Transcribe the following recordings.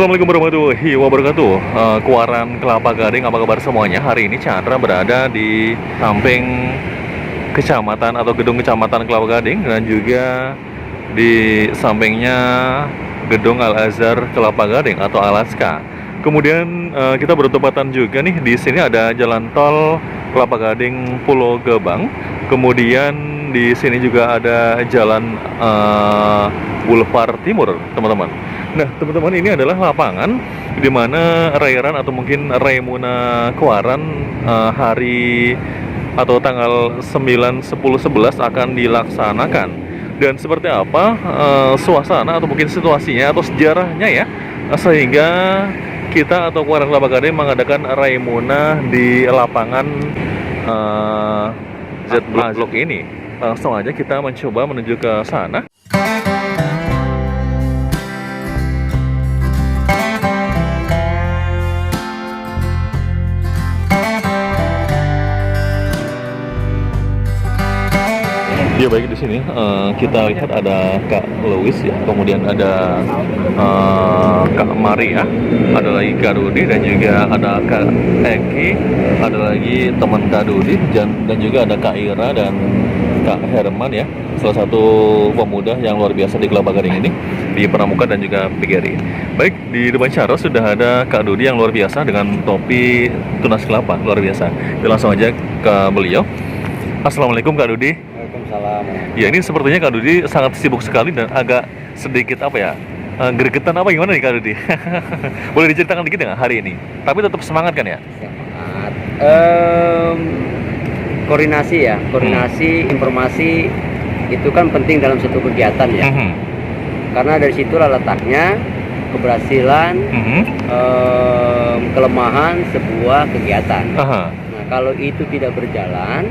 Assalamualaikum warahmatullahi wabarakatuh. Kuaran Kelapa Gading, apa kabar semuanya? Hari ini Chandra berada di samping kecamatan atau gedung kecamatan Kelapa Gading dan juga di sampingnya gedung Al-Azhar Kelapa Gading atau Alaska. Kemudian kita bertepatan juga nih, di sini ada jalan tol Kelapa Gading Pulau Gebang. Kemudian di sini juga ada jalan Boulevard Timur, teman-teman. Nah, teman-teman, ini adalah lapangan di mana Rairan atau mungkin Raimuna Kuaran hari atau tanggal 9, 10, 11 akan dilaksanakan. Dan seperti apa suasana atau mungkin situasinya atau sejarahnya ya, sehingga kita atau Kuaran Kelapa Gading mengadakan Raimuna di lapangan Z Block ini. Langsung aja kita mencoba menuju ke sana. Ya baik, di sini kita lihat ada Kak Louis ya, kemudian ada Kak Maria, ada lagi Kak Rudi dan juga ada Kak Eki, ada lagi teman Kak Rudi dan juga ada Kak Ira dan Kak Herman ya, salah satu pemuda yang luar biasa di Kelapa Gading ini, di Pramuka dan juga PGRI. Baik, di depan Charles sudah ada Kak Dudi yang luar biasa dengan topi tunas kelapa, luar biasa. Kita langsung aja ke beliau. Assalamualaikum Kak Dudi. Waalaikumsalam. Ya, ini sepertinya Kak Dudi sangat sibuk sekali dan agak sedikit apa ya, gregetan apa gimana nih Kak Dudi? Boleh diceritakan dikit nggak hari ini? Tapi tetap semangat kan ya? Semangat. Koordinasi ya, informasi itu kan penting dalam suatu kegiatan ya. Karena dari situlah letaknya keberhasilan, kelemahan sebuah kegiatan. Nah, kalau itu tidak berjalan,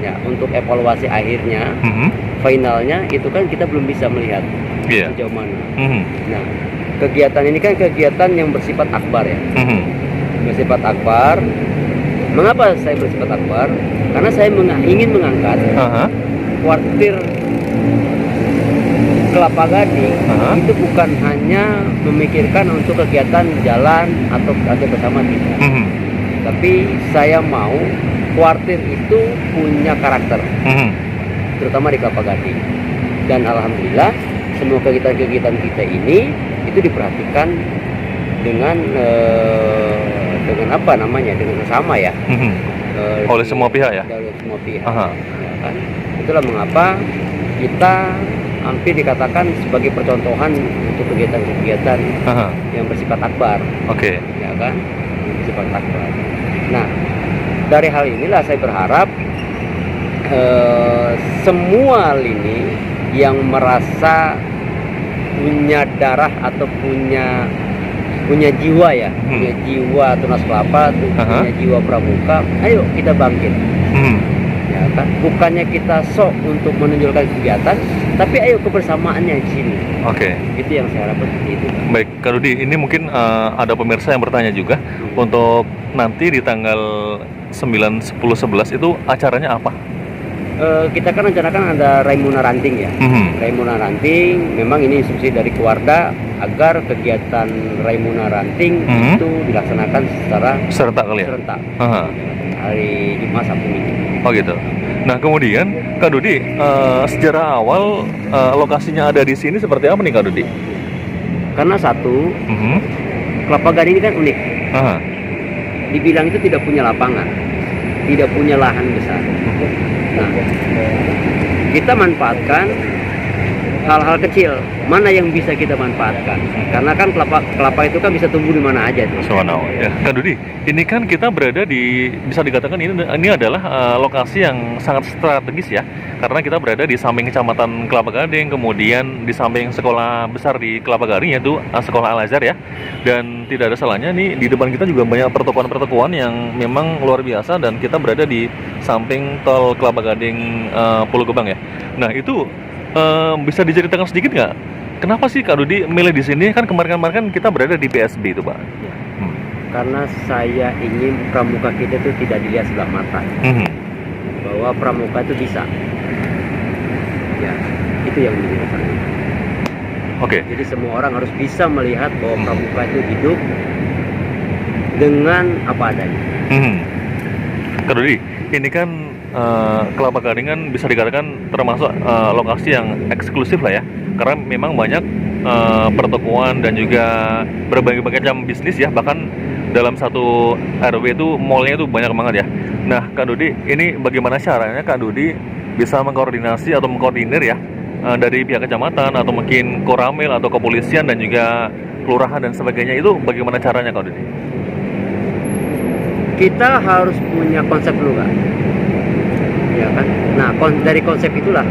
ya untuk evaluasi akhirnya, finalnya itu kan kita belum bisa melihat sejauh mana. Nah, kegiatan ini kan kegiatan yang bersifat akbar ya. Bersifat akbar. Mengapa saya bersifat akbar? Karena saya ingin mengangkat kuartir Kelapa Gading itu bukan hanya memikirkan untuk kegiatan jalan atau bersama tidak. Tapi saya mau kuartir itu punya karakter, terutama di Kelapa Gading. Dan alhamdulillah semua kegiatan-kegiatan kita ini itu diperhatikan dengan apa namanya, dengan sama ya, oleh semua pihak ya. Oleh semua pihak. Ya kan? Itulah mengapa kita hampir dikatakan sebagai percontohan untuk kegiatan-kegiatan yang bersifat akbar. Ya kan, bersifat akbar. Nah, dari hal inilah saya berharap semua lini yang merasa punya darah atau punya jiwa ya, punya jiwa tunas kelapa, punya jiwa pramuka, ayo kita bangkit. Ya kan, bukannya kita sok untuk menonjolkan kegiatan, tapi ayo kebersamaannya di sini. Itu yang saya harapkan seperti itu. Baik, Kak Rudi, ini mungkin ada pemirsa yang bertanya juga untuk nanti di tanggal 9, 10, 11 itu acaranya apa? Kita kan rencanakan ada Raimuna Ranting ya. Raimuna Ranting, memang ini instruksi dari Kuarda agar kegiatan Raimuna Ranting itu dilaksanakan secara serentak kali ya? Serentak. Hari Jumat, Sabtu, Minggu. Oh gitu. Nah, kemudian Kak Dudi, sejarah awal lokasinya ada di sini seperti apa nih Kak Dudi? Karena satu, Kelapa Gading ini kan unik. Dibilang itu tidak punya lapangan, tidak punya lahan besar. Nah, kita manfaatkan hal-hal kecil, mana yang bisa kita manfaatkan. Karena kan kelapa itu kan bisa tumbuh di mana aja tuh. Ya, Kak Dudi, ini kan kita berada di, bisa dikatakan ini adalah lokasi yang sangat strategis ya. Karena kita berada di samping kecamatan Kelapa Gading, kemudian di samping sekolah besar di Kelapa Gading yaitu sekolah Al-Azhar ya. Dan tidak ada salahnya nih, di depan kita juga banyak pertokoan-pertokoan yang memang luar biasa, dan kita berada di samping tol Kelapa Gading Pulau Gebang ya. Nah, itu bisa diceritakan sedikit nggak? Kenapa sih Kak Dudi milih di sini? Kan kemarin-kemarin kita berada di PSB itu, Pak. Ya. Karena saya ingin pramuka kita itu tidak dilihat sebelah mata. Bahwa pramuka itu bisa. Ya, itu yang menjadi saya. Oke. Jadi semua orang harus bisa melihat bahwa Pramuka itu hidup dengan apa adanya. Kak Dodi, ini kan Kelapa Gading kan bisa dikatakan termasuk lokasi yang eksklusif lah ya, karena memang banyak pertokoan dan juga berbagai macam bisnis ya, bahkan dalam satu RW itu mallnya itu banyak banget ya. Nah Kak Dodi, ini bagaimana caranya Kak Dodi bisa mengkoordinasi atau mengkoordinir ya dari pihak kecamatan atau mungkin Koramil atau kepolisian dan juga kelurahan dan sebagainya, itu bagaimana caranya Kak Dodi? Kita harus punya konsep dulu kan, ya kan. Nah dari konsep itulah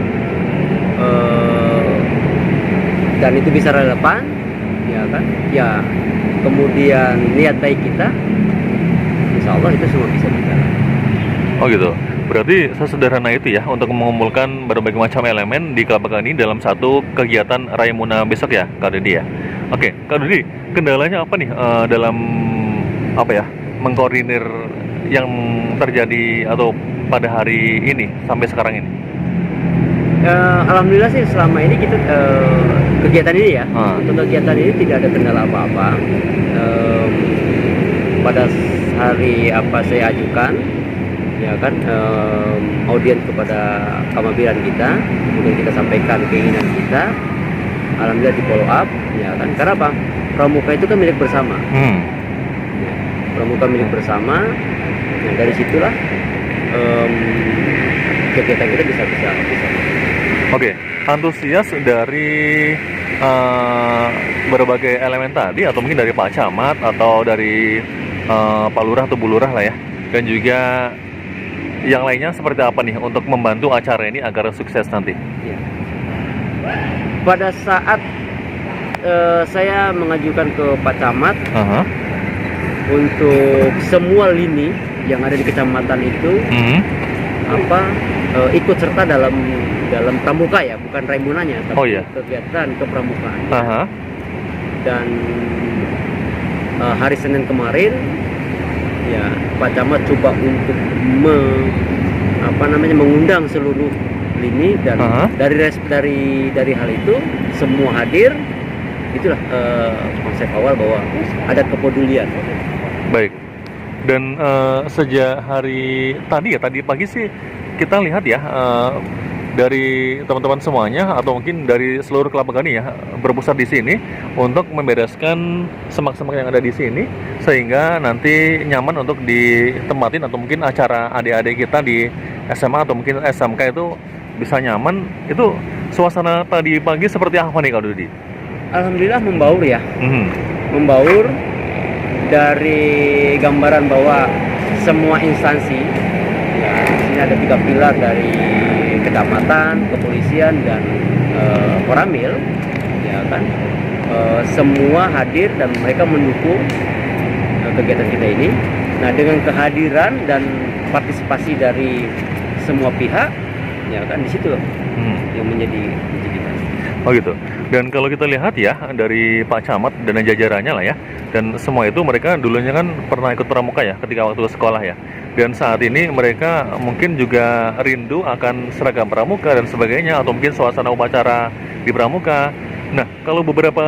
dan itu bisa relevan, ya kan. Ya kemudian niat baik kita, insya Allah itu semua bisa berjalan. Oh gitu. Berarti sesederhana itu ya untuk mengumpulkan berbagai macam elemen di Kelapa Gading dalam satu kegiatan Raimuna besok ya Kak Dodi ya. Oke Kak Dodi, kendalanya apa nih dalam apa ya mengkoordinir yang terjadi atau pada hari ini sampai sekarang ini? Alhamdulillah sih selama ini kita kegiatan ini ya, untuk kegiatan ini tidak ada kendala apa-apa. Pada hari apa saya ajukan, ya kan, audien kepada kamabiran kita, kemudian kita sampaikan keinginan kita, alhamdulillah di follow up, ya kan. Karena apa? Pramuka itu kan milik bersama. Pramuka milik bersama. Nah dari situlah kegiatan kita bisa. Oke, antusias dari berbagai elemen tadi atau mungkin dari Pak Camat atau dari Pak Lurah atau Bu Lurah lah ya, dan juga yang lainnya seperti apa nih untuk membantu acara ini agar sukses nanti? Ya. Pada saat saya mengajukan ke Pak Camat untuk semua lini yang ada di kecamatan itu ikut serta dalam pramuka ya, bukan Raimunanya, tapi kegiatan kepramukaan. Dan hari Senin kemarin ya Pak Camat coba untuk mengundang seluruh lini, dan dari hal itu semua hadir. Itulah konsep awal bahwa ada kepedulian. Baik. Dan sejak hari tadi pagi sih kita lihat ya dari teman-teman semuanya atau mungkin dari seluruh Kelapa Gading ya berpusat di sini untuk membereskan semak-semak yang ada di sini sehingga nanti nyaman untuk ditempatin atau mungkin acara adik-adik kita di SMA atau mungkin SMK itu bisa nyaman. Itu suasana tadi pagi seperti apa nih Kak Dodi? Alhamdulillah membaur ya. Membaur dari gambaran bahwa semua instansi ya, di sini ada 3 pilar dari kecamatan, kepolisian, dan Koramil, ya kan, semua hadir dan mereka mendukung kegiatan kita ini. Nah dengan kehadiran dan partisipasi dari semua pihak, ya kan, di situ yang menjadi pasti. Oh gitu. Dan kalau kita lihat ya dari Pak Camat dan jajarannya lah ya, dan semua itu mereka dulunya kan pernah ikut pramuka ya ketika waktu sekolah ya. Dan saat ini mereka mungkin juga rindu akan seragam pramuka dan sebagainya, atau mungkin suasana upacara di pramuka. Nah, kalau beberapa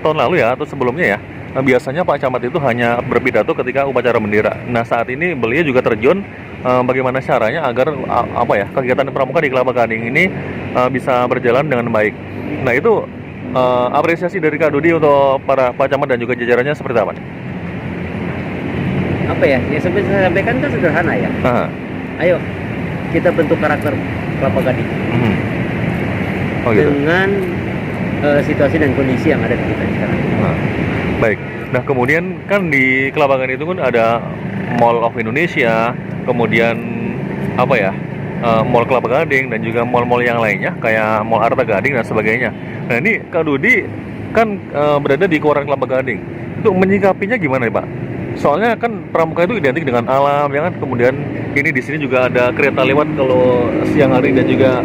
tahun lalu ya atau sebelumnya ya, biasanya Pak Camat itu hanya berpidato ketika upacara bendera. Nah, saat ini beliau juga terjun bagaimana caranya agar kegiatan pramuka di Kelapa Gading ini bisa berjalan dengan baik. Nah, itu apresiasi dari Kak Dodi untuk para Pak Camat dan juga jajarannya seperti apa nih? Apa ya, yang seperti saya sampaikan kan sederhana ya. Ayo kita bentuk karakter Kelapa Gading dengan situasi dan kondisi yang ada di kita sekarang. Baik. Nah kemudian kan di Kelapa Gading itu kan ada Mall of Indonesia, kemudian Mall Kelapa Gading dan juga mall-mall yang lainnya kayak Mall Arta Gading dan sebagainya. Nah ini Kak Dodi kan berada di Kelurahan Kelapa Gading. Itu menyikapinya gimana ya Pak? Soalnya kan pramuka itu identik dengan alam, ya kan. Kemudian ini di sini juga ada kereta lewat kalau siang hari dan juga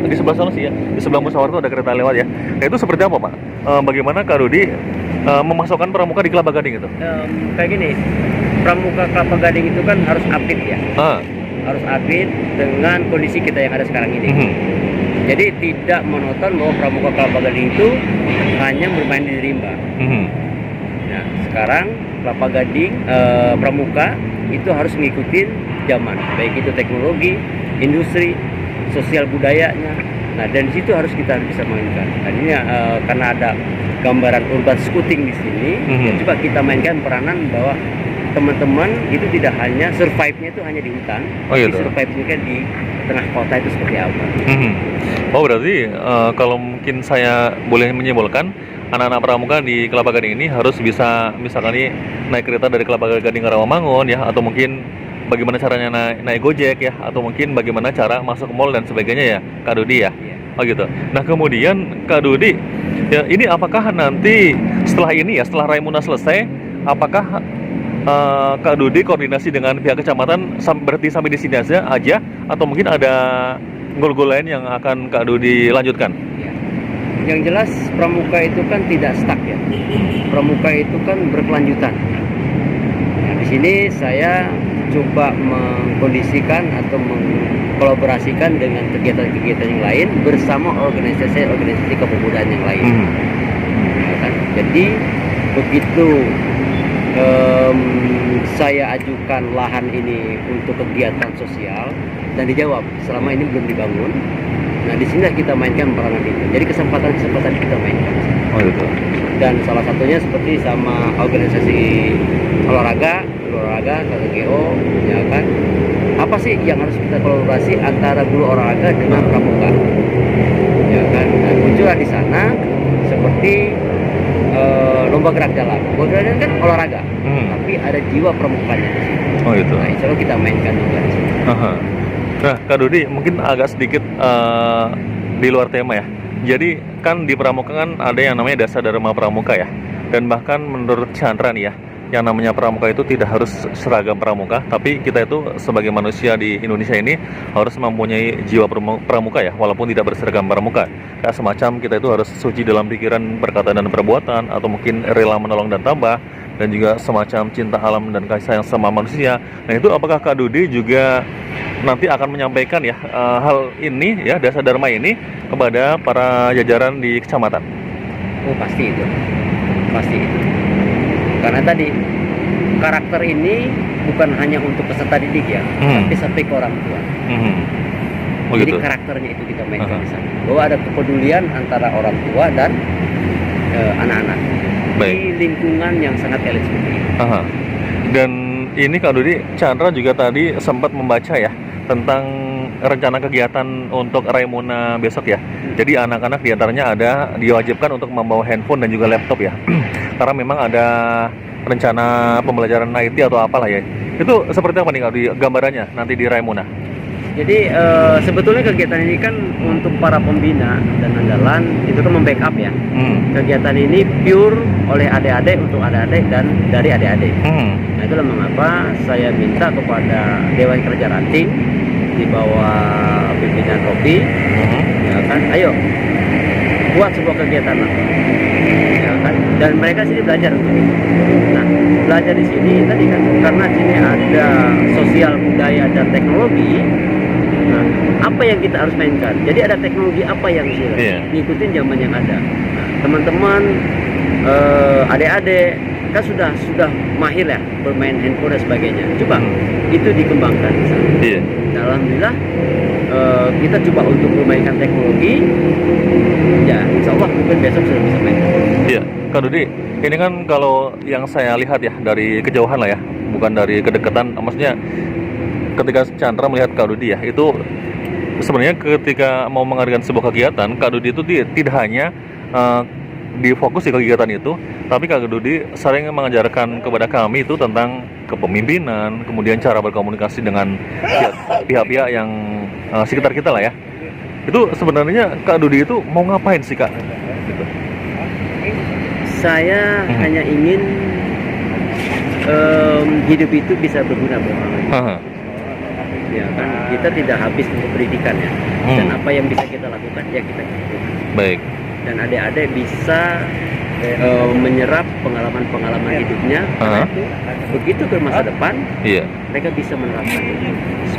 di sebelah sana sih ya, di sebelah musyawarah itu ada kereta lewat ya. Nah itu seperti apa Pak? Bagaimana Kak Dodi memasukkan pramuka di Kelapa Gading itu? Kayak gini, pramuka Kelapa Gading itu kan harus update ya. Harus update dengan kondisi kita yang ada sekarang ini. Jadi tidak monoton bahwa Pramuka Kelapa Gading itu hanya bermain di rimba. Nah, sekarang Kelapa Gading Pramuka itu harus mengikuti zaman, baik itu teknologi, industri, sosial budayanya. Nah, dan di situ harus kita bisa mainkan. Dan ini karena ada gambaran urban scouting di sini, ya coba kita mainkan peranan bahwa teman-teman itu tidak hanya survive-nya itu hanya di hutan, tapi survive-nya kan di tengah kota itu seperti apa. Oh, berarti kalau mungkin saya boleh menyimpulkan, anak-anak pramuka di Kelapa Gading ini harus bisa misalkan nih naik kereta dari Kelapa Gading ke Rawamangun ya, atau mungkin bagaimana caranya naik Gojek ya, atau mungkin bagaimana cara masuk ke mall dan sebagainya ya, Kak Dudi ya. Oh gitu. Nah kemudian Kak Dudi, ya ini apakah nanti setelah ini ya, setelah Raimuna selesai, apakah Kak Dudi koordinasi dengan pihak kecamatan berarti sampai di sini aja, atau mungkin ada goal-goal lain yang akan Kak Dudi lanjutkan? Ya. Yang jelas Pramuka itu kan tidak stuck ya. Pramuka itu kan berkelanjutan. Nah, di sini saya coba mengkondisikan atau mengkolaborasikan dengan kegiatan-kegiatan yang lain bersama organisasi kepemudaan yang lain. Ya kan? Jadi begitu saya ajukan lahan ini untuk kegiatan sosial dan dijawab selama ini belum dibangun. Nah di sini kita mainkan peranan itu. Jadi kesempatan kita mainkan. Oh gitu. Dan salah satunya seperti sama organisasi olahraga KGO, ya kan. Apa sih yang harus kita kolaborasi antara guru olahraga dengan pramuka, ya kan. Dan muncullah di sana seperti lomba gerak jalan. Lomba gerak jalan kan olahraga, tapi ada jiwa pramukanya di sini. Oh gitu. Nah, insya Allah kita mainkan juga di sini. Nah, Kak Dudi mungkin agak sedikit di luar tema ya. Jadi kan di pramuka kan ada yang namanya dasar dharma pramuka ya. Dan bahkan menurut Chandra nih ya, yang namanya pramuka itu tidak harus seragam pramuka, tapi kita itu sebagai manusia di Indonesia ini harus mempunyai jiwa pramuka ya, walaupun tidak berseragam pramuka. Kayak semacam kita itu harus suci dalam pikiran, perkataan dan perbuatan, atau mungkin rela menolong dan tambah, dan juga semacam cinta alam dan kasih sayang sama manusia. Nah itu apakah Kak Dudi juga nanti akan menyampaikan ya hal ini ya, dasar dharma ini kepada para jajaran di kecamatan? Oh pasti itu. Karena tadi karakter ini bukan hanya untuk peserta didik ya, tapi sampai ke orang tua. Oh, jadi gitu. Karakternya itu kita mainkan di sana. Bahwa ada kepedulian antara orang tua dan anak-anak di lingkungan yang sangat elit seperti ini. Dan ini Kak Dudi, Chandra juga tadi sempat membaca ya tentang rencana kegiatan untuk Raimuna besok ya. Jadi anak-anak diantaranya ada diwajibkan untuk membawa handphone dan juga laptop ya. Karena memang ada rencana pembelajaran IT atau apalah ya. Itu seperti apa nih Kak Dudi gambarannya nanti di Raimuna? Jadi sebetulnya kegiatan ini kan untuk para pembina dan andalan itu kan membackup ya. Kegiatan ini pure oleh adik-adik untuk adik-adik dan dari adik-adik. Nah itulah mengapa saya minta kepada Dewan Kerja Ranting di bawah pimpinan Robi, ya kan, ayo buat sebuah kegiatan lah, ya kan. Dan mereka sini belajar untuk itu. Nah belajar di sini tadi kan karena sini ada sosial budaya dan teknologi. Nah, apa yang kita harus mainkan? Jadi ada teknologi apa yang ngikutin zaman yang ada. Nah, teman-teman, adik-adik kan sudah mahir ya bermain handphone dan sebagainya. Coba itu dikembangkan. Nah, alhamdulillah kita coba untuk memainkan teknologi. Ya, insya Allah mungkin besok sudah bisa main. Iya, Kak Dudi, ini kan kalau yang saya lihat ya dari kejauhan lah ya, bukan dari kedekatan. Maksudnya ketika Chandra melihat Kak Dudi ya, itu sebenarnya ketika mau mengadakan sebuah kegiatan, Kak Dudi itu tidak hanya difokus di kegiatan itu, tapi Kak Dudi sering mengajarkan kepada kami itu tentang kepemimpinan, kemudian cara berkomunikasi dengan pihak-pihak yang sekitar kita lah ya. Itu sebenarnya Kak Dudi itu mau ngapain sih Kak? Gitu. Saya hanya ingin hidup itu bisa berguna buat orang lain. Ya kan, kita tidak habis untuk pendidikan ya. Dan apa yang bisa kita lakukan ya kita lakukan. Baik. Dan adik-adik bisa menyerap pengalaman-pengalaman hidupnya. Karena itu begitu ke masa depan, mereka bisa menerapkan itu.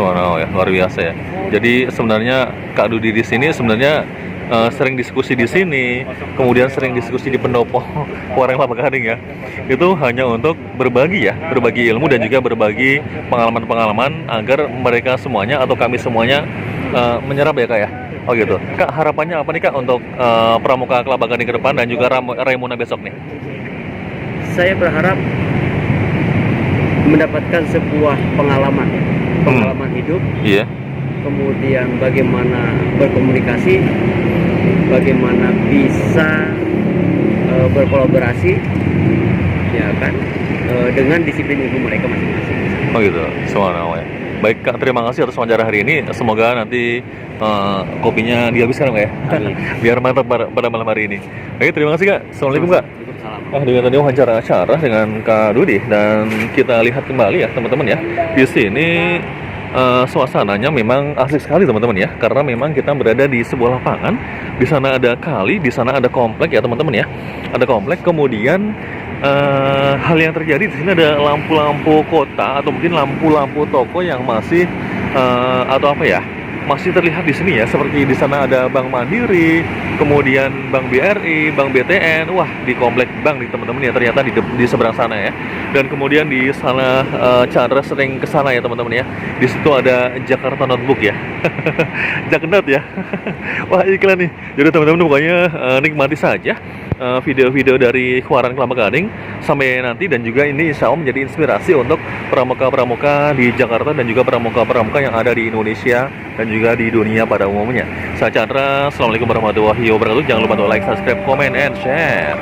Ya, luar biasa ya. Jadi sebenarnya Kak Dudi di sini sebenarnya sering diskusi di sini, kemudian sering diskusi di pendopo Kuarang Kelapa Gading ya. Itu hanya untuk berbagi ya, berbagi ilmu dan juga berbagi pengalaman-pengalaman agar mereka semuanya atau kami semuanya menyerap ya Kak ya. Oh gitu. Kak, harapannya apa nih Kak untuk Pramuka Kelapa Gading ke depan dan juga Raimuna besok nih? Saya berharap mendapatkan sebuah pengalaman hidup. Iya. Kemudian bagaimana berkomunikasi, bagaimana bisa berkolaborasi, ya kan, dengan disiplin ilmu mereka masing-masing. Oh gitu, ya. Baik Kak, terima kasih atas wawancara hari ini. Semoga nanti kopinya dihabiskan Kak ya. Amin. Biar mantap pada malam hari ini. Oke, terima kasih Kak. Assalamualaikum Kak. Waalaikumsalam. Dengan tadi wawancara acara dengan Kak Dudi dan kita lihat kembali ya teman-teman ya. Di sini suasananya memang asik sekali teman-teman ya, karena memang kita berada di sebuah lapangan. Di sana ada kali, di sana ada komplek ya teman-teman ya. Ada komplek, kemudian hal yang terjadi di sini ada lampu-lampu kota atau mungkin lampu-lampu toko yang masih atau apa ya, masih terlihat di sini ya. Seperti di sana ada Bank Mandiri, kemudian Bank BRI, Bank BTN. Wah, di komplek bank nih teman-teman ya, ternyata di seberang sana ya. Dan kemudian di sana Chandra sering ke sana ya teman-teman ya. Di situ ada Jakarta Notebook ya. Jaknot ya. Wah, iklan nih. Jadi teman-teman pokoknya nikmati saja video-video dari Kuarang Kelapa Gading sampai nanti, dan juga ini insya Allah menjadi inspirasi untuk pramuka-pramuka di Jakarta dan juga pramuka-pramuka yang ada di Indonesia dan juga di dunia pada umumnya. Saya Chandra, Assalamualaikum warahmatullahi wabarakatuh. Jangan lupa untuk like, subscribe, comment, and share.